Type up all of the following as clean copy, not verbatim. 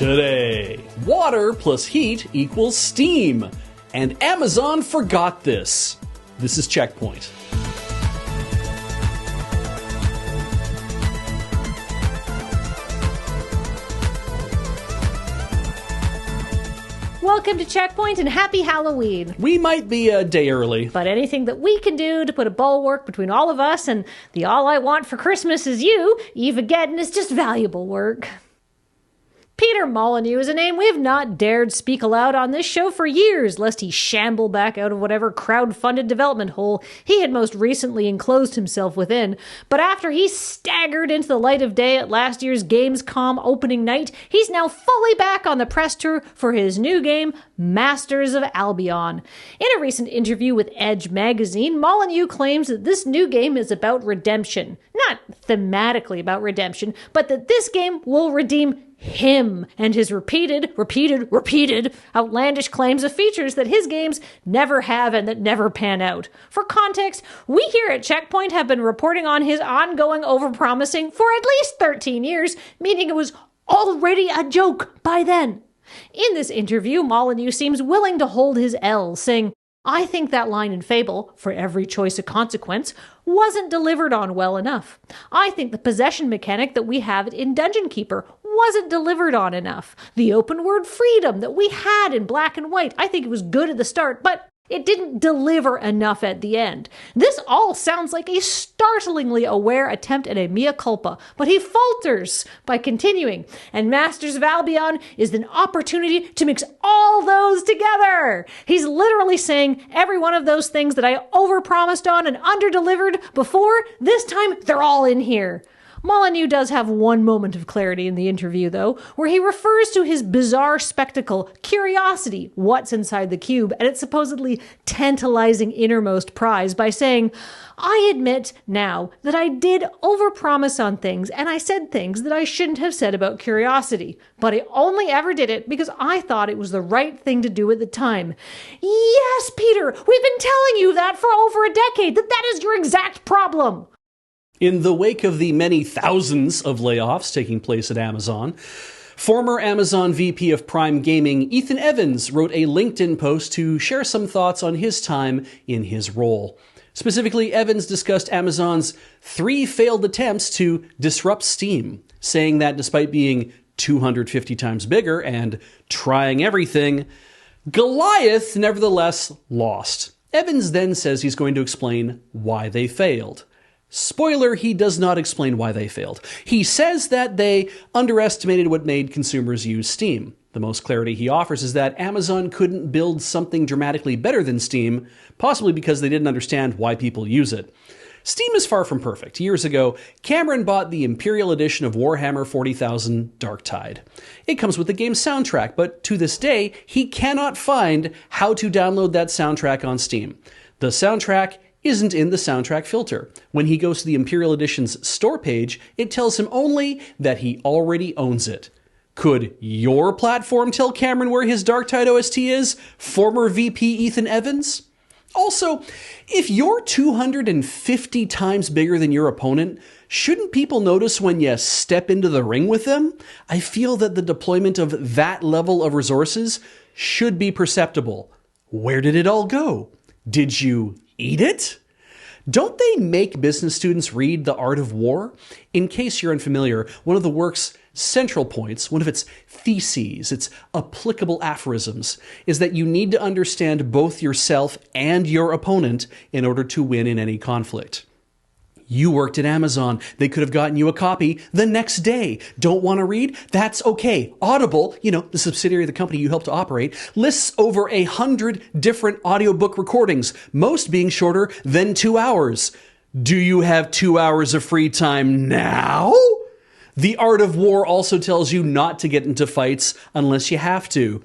Today, water plus heat equals steam, and Amazon forgot this. This is CheckPoint. Welcome to CheckPoint and happy Halloween. We might be a day early. But anything that we can do to put a bulwark between all of us and the all I want for Christmas is you, Eve again, is just valuable work. Peter Molyneux is a name we have not dared speak aloud on this show for years, lest he shamble back out of whatever crowd-funded development hole he had most recently enclosed himself within. But after he staggered into the light of day at last year's Gamescom opening night, he's now fully back on the press tour for his new game, Masters of Albion. In a recent interview with Edge magazine, Molyneux claims that this new game is about redemption. Not thematically about redemption, but that this game will redeem him and his repeated outlandish claims of features that his games never have and that never pan out. For context, we here at CheckPoint have been reporting on his ongoing overpromising for at least 13 years, meaning it was already a joke by then. In this interview, Molyneux seems willing to hold his L, saying, "I think that line in Fable, for every choice a consequence, wasn't delivered on well enough. I think the possession mechanic that we have in Dungeon Keeper wasn't delivered on enough. The open world freedom that we had in Black and White, I think it was good at the start, but it didn't deliver enough at the end." This all sounds like a startlingly aware attempt at a mea culpa, but he falters by continuing, and Masters of Albion is an opportunity to mix all those together. He's literally saying every one of those things that I overpromised on and underdelivered before, this time they're all in here. Molyneux does have one moment of clarity in the interview, though, where he refers to his bizarre spectacle, Curiosity, What's Inside the Cube, and its supposedly tantalizing innermost prize by saying, "I admit now that I did overpromise on things, and I said things that I shouldn't have said about Curiosity, but I only ever did it because I thought it was the right thing to do at the time." Yes, Peter, we've been telling you that for over a decade, that is your exact problem. In the wake of the many thousands of layoffs taking place at Amazon, former Amazon VP of Prime Gaming Ethan Evans wrote a LinkedIn post to share some thoughts on his time in his role. Specifically, Evans discussed Amazon's 3 failed attempts to disrupt Steam, saying that despite being 250 times bigger and trying everything, Goliath nevertheless lost. Evans then says he's going to explain why they failed. Spoiler, he does not explain why they failed. He says that they underestimated what made consumers use Steam. The most clarity he offers is that Amazon couldn't build something dramatically better than Steam, possibly because they didn't understand why people use it. Steam is far from perfect. Years ago, Cameron bought the Imperial Edition of Warhammer 40,000 Darktide. It comes with the game's soundtrack, but to this day, he cannot find how to download that soundtrack on Steam. The soundtrack isn't in the soundtrack filter. When he goes to the Imperial Edition's store page, it tells him only that he already owns it. Could your platform tell Cameron where his Darktide OST is, former VP Ethan Evans? Also, if you're 250 times bigger than your opponent, shouldn't people notice when you step into the ring with them? I feel that the deployment of that level of resources should be perceptible. Where did it all go? Did you eat it? Don't they make business students read The Art of War? In case you're unfamiliar, one of the work's central points, one of its theses, its applicable aphorisms, is that you need to understand both yourself and your opponent in order to win in any conflict. You worked at Amazon. They could have gotten you a copy the next day. Don't want to read? That's okay. Audible, the subsidiary of the company you helped to operate, lists over 100 different audiobook recordings, most being shorter than 2 hours. Do you have 2 hours of free time now? The Art of War also tells you not to get into fights unless you have to.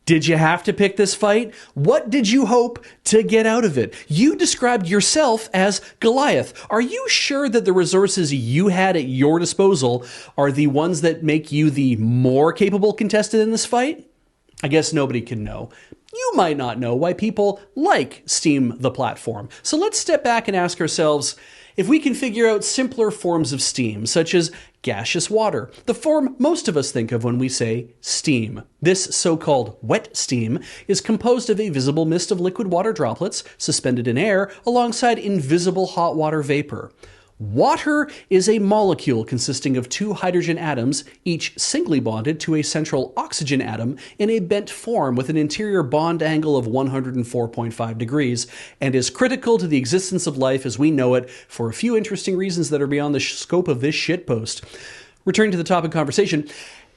Did you have to pick this fight? What did you hope to get out of it? You described yourself as Goliath. Are you sure that the resources you had at your disposal are the ones that make you the more capable contestant in this fight? I guess nobody can know. You might not know why people like Steam the platform. So let's step back and ask ourselves, If we can figure out simpler forms of steam, such as gaseous water, the form most of us think of when we say steam. This so-called wet steam is composed of a visible mist of liquid water droplets suspended in air alongside invisible hot water vapor. Water is a molecule consisting of two hydrogen atoms, each singly bonded to a central oxygen atom in a bent form with an interior bond angle of 104.5 degrees, and is critical to the existence of life as we know it for a few interesting reasons that are beyond the scope of this shitpost. Returning to the topic conversation,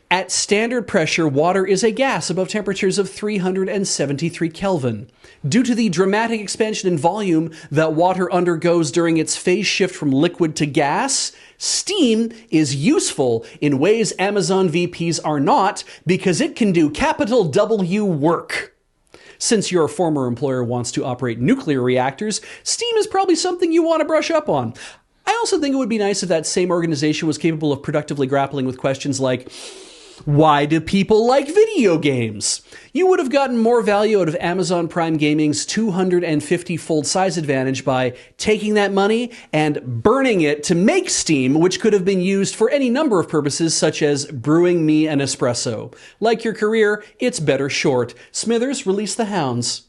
at standard pressure, water is a gas above temperatures of 373 Kelvin. Due to the dramatic expansion in volume that water undergoes during its phase shift from liquid to gas, steam is useful in ways Amazon VPs are not because it can do capital W work. Since your former employer wants to operate nuclear reactors, steam is probably something you want to brush up on. I also think it would be nice if that same organization was capable of productively grappling with questions like, why do people like video games? You would have gotten more value out of Amazon Prime Gaming's 250-fold size advantage by taking that money and burning it to make Steam, which could have been used for any number of purposes, such as brewing me an espresso. Like your career, it's better short. Smithers, release the hounds.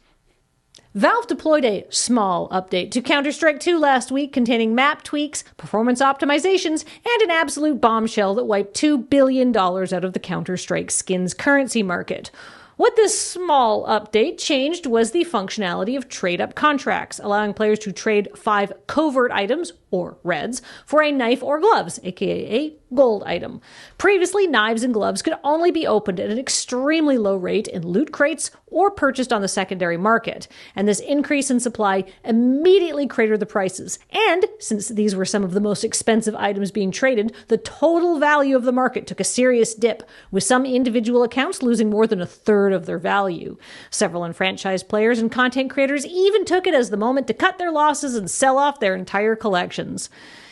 Valve deployed a small update to Counter-Strike 2 last week containing map tweaks, performance optimizations, and an absolute bombshell that wiped $2 billion out of the Counter-Strike skins currency market. What this small update changed was the functionality of trade-up contracts, allowing players to trade 5 covert items, or reds, for a knife or gloves, aka a gold item. Previously, knives and gloves could only be opened at an extremely low rate in loot crates or purchased on the secondary market, and this increase in supply immediately cratered the prices. And, since these were some of the most expensive items being traded, the total value of the market took a serious dip, with some individual accounts losing more than a third of their value. Several enfranchised players and content creators even took it as the moment to cut their losses and sell off their entire collections.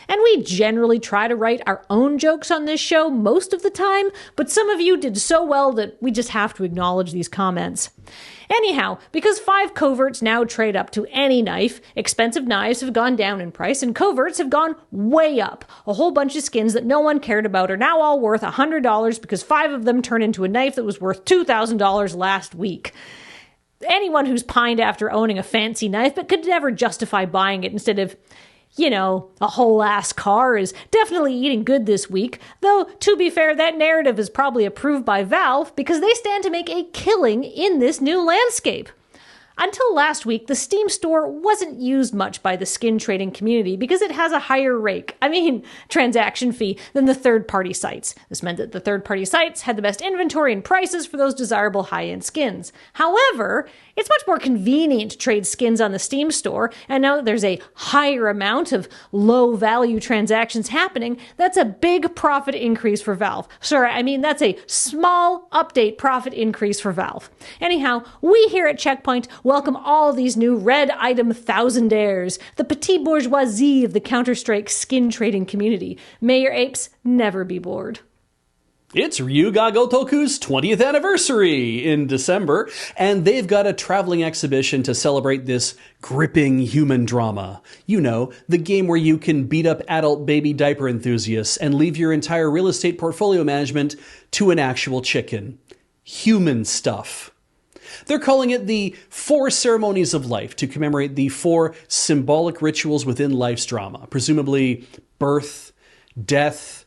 And we generally try to write our own jokes on this show most of the time, but some of you did so well that we just have to acknowledge these comments. Anyhow, because 5 coverts now trade up to any knife, expensive knives have gone down in price and coverts have gone way up. A whole bunch of skins that no one cared about are now all worth $100 because 5 of them turn into a knife that was worth $2,000 last week. Anyone who's pined after owning a fancy knife but could never justify buying it instead of, a whole ass car is definitely eating good this week, though, to be fair, that narrative is probably approved by Valve because they stand to make a killing in this new landscape. Until last week, the Steam store wasn't used much by the skin trading community because it has a higher transaction fee than the third-party sites. This meant that the third-party sites had the best inventory and prices for those desirable high-end skins. However, it's much more convenient to trade skins on the Steam store, and now that there's a higher amount of low-value transactions happening, that's a big profit increase for Valve. That's a small update profit increase for Valve. Anyhow, we here at CheckPoint welcome all these new red item thousandaires, the petit bourgeoisie of the Counter-Strike skin trading community. May your apes never be bored. It's Ryuga Gotoku's 20th anniversary in December, and they've got a traveling exhibition to celebrate this gripping human drama. You know, the game where you can beat up adult baby diaper enthusiasts and leave your entire real estate portfolio management to an actual chicken. Human stuff. They're calling it the 4 Ceremonies of Life to commemorate the 4 symbolic rituals within life's drama, presumably birth, death,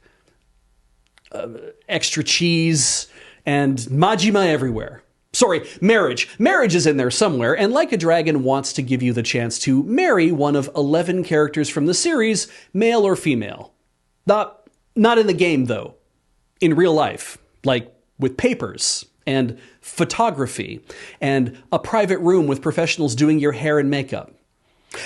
extra cheese, and Majima everywhere. Sorry, marriage. Marriage is in there somewhere, and Like a Dragon wants to give you the chance to marry one of 11 characters from the series, male or female. Not in the game, though. In real life. Like, with papers, and photography, and a private room with professionals doing your hair and makeup.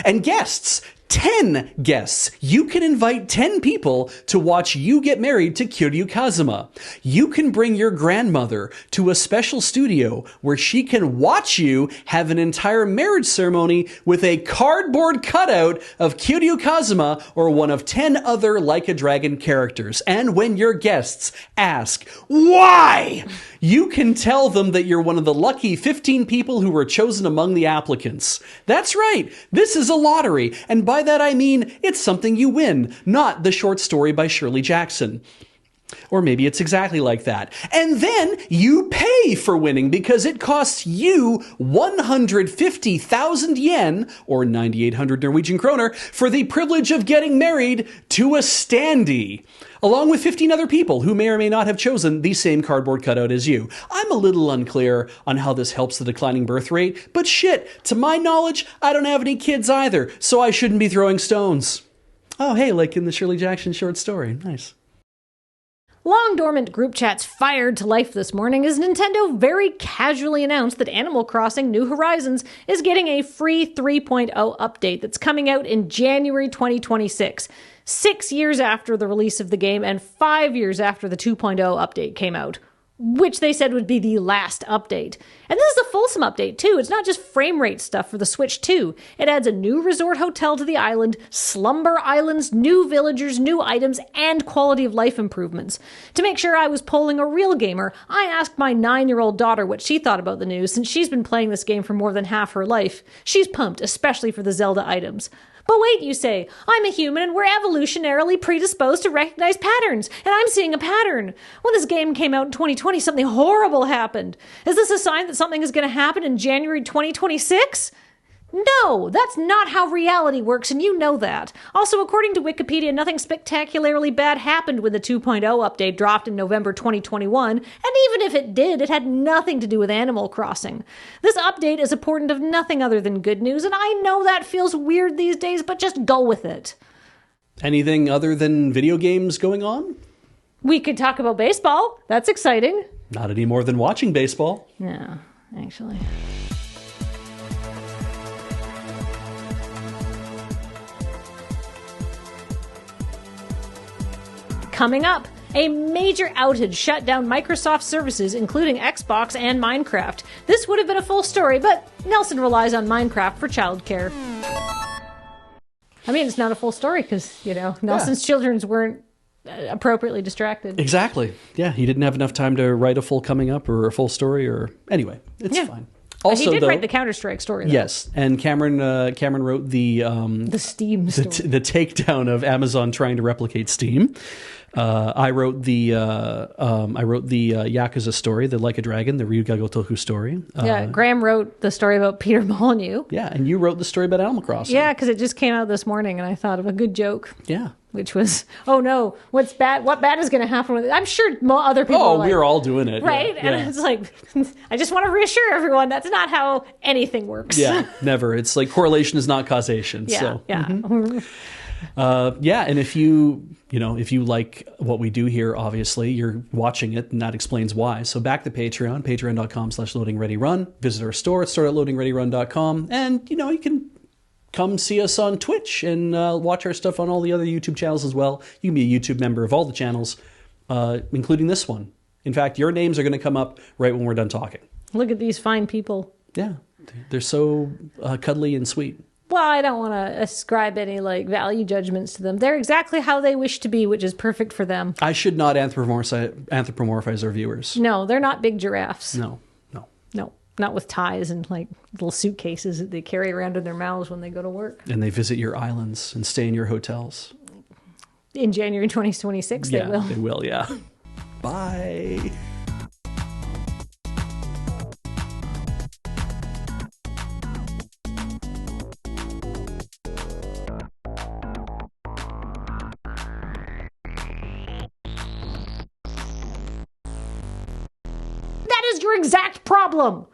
And guests! 10 guests. You can invite 10 people to watch you get married to Kiryu Kazuma. You can bring your grandmother to a special studio where she can watch you have an entire marriage ceremony with a cardboard cutout of Kiryu Kazuma or one of 10 other Like a Dragon characters. And when your guests ask, why? You can tell them that you're one of the lucky 15 people who were chosen among the applicants. That's right. This is a lottery. And by by that I mean it's something you win, not the short story by Shirley Jackson. Or maybe it's exactly like that. And then you pay for winning because it costs you 150,000 yen, or 9,800 Norwegian kroner, for the privilege of getting married to a standee, along with 15 other people who may or may not have chosen the same cardboard cutout as you. I'm a little unclear on how this helps the declining birth rate, but shit, to my knowledge, I don't have any kids either, so I shouldn't be throwing stones. Oh, hey, like in the Shirley Jackson short story. Nice. Long dormant group chats fired to life this morning as Nintendo very casually announced that Animal Crossing New Horizons is getting a free 3.0 update that's coming out in January 2026, 6 years after the release of the game and 5 years after the 2.0 update came out, which they said would be the last update. And this is a fulsome update, too. It's not just frame rate stuff for the Switch 2. It adds a new resort hotel to the island, slumber islands, new villagers, new items, and quality of life improvements. To make sure I was polling a real gamer, I asked my 9-year-old daughter what she thought about the news, since she's been playing this game for more than half her life. She's pumped, especially for the Zelda items. But wait, you say, I'm a human and we're evolutionarily predisposed to recognize patterns, and I'm seeing a pattern. When this game came out in 2020, something horrible happened. Is this a sign that something is going to happen in January 2026? No, that's not how reality works, and you know that. Also, according to Wikipedia, nothing spectacularly bad happened when the 2.0 update dropped in November 2021, and even if it did, it had nothing to do with Animal Crossing. This update is a portent of nothing other than good news, and I know that feels weird these days, but just go with it. Anything other than video games going on? We could talk about baseball. That's exciting. Not any more than watching baseball. No, actually. Coming up, a major outage shut down Microsoft services, including Xbox and Minecraft. This would have been a full story, but Nelson relies on Minecraft for childcare. I mean, it's not a full story because, Nelson's children weren't appropriately distracted. Exactly. Yeah, he didn't have enough time to write a full coming up or a full story or... Anyway, it's fine. Also, he did write the Counter-Strike story, though. Yes, and Cameron wrote the Steam story. The takedown of Amazon trying to replicate Steam. I wrote the Yakuza story, the Like a Dragon, the Ryuga Gotoku story. Graham wrote the story about Peter Molyneux. Yeah, and you wrote the story about Animal Crossing. Yeah, because it just came out this morning, and I thought of a good joke. Yeah. Which was, oh no, what's bad? What bad is going to happen with it? I'm sure other people are like, we're all doing it. Right? Yeah. And it's like, I just want to reassure everyone that's not how anything works. Yeah, never. It's like correlation is not causation. Yeah, so. yeah. Mm-hmm. And if you like what we do here, obviously you're watching it, and that explains why. So back to Patreon, patreon.com/loadingreadyrun. Visit our store at store.loadingreadyrun.com, and you can come see us on Twitch and watch our stuff on all the other YouTube channels as well. You can be a YouTube member of all the channels, including this one. In fact, your names are going to come up right when we're done talking. Look at these fine people. Yeah, they're so cuddly and sweet. Well, I don't want to ascribe any value judgments to them. They're exactly how they wish to be, which is perfect for them. I should not anthropomorphize our viewers. No, they're not big giraffes. No. Not with ties and little suitcases that they carry around in their mouths when they go to work. And they visit your islands and stay in your hotels. In January 2026, they will. They will, yeah. Bye. That is your exact problem.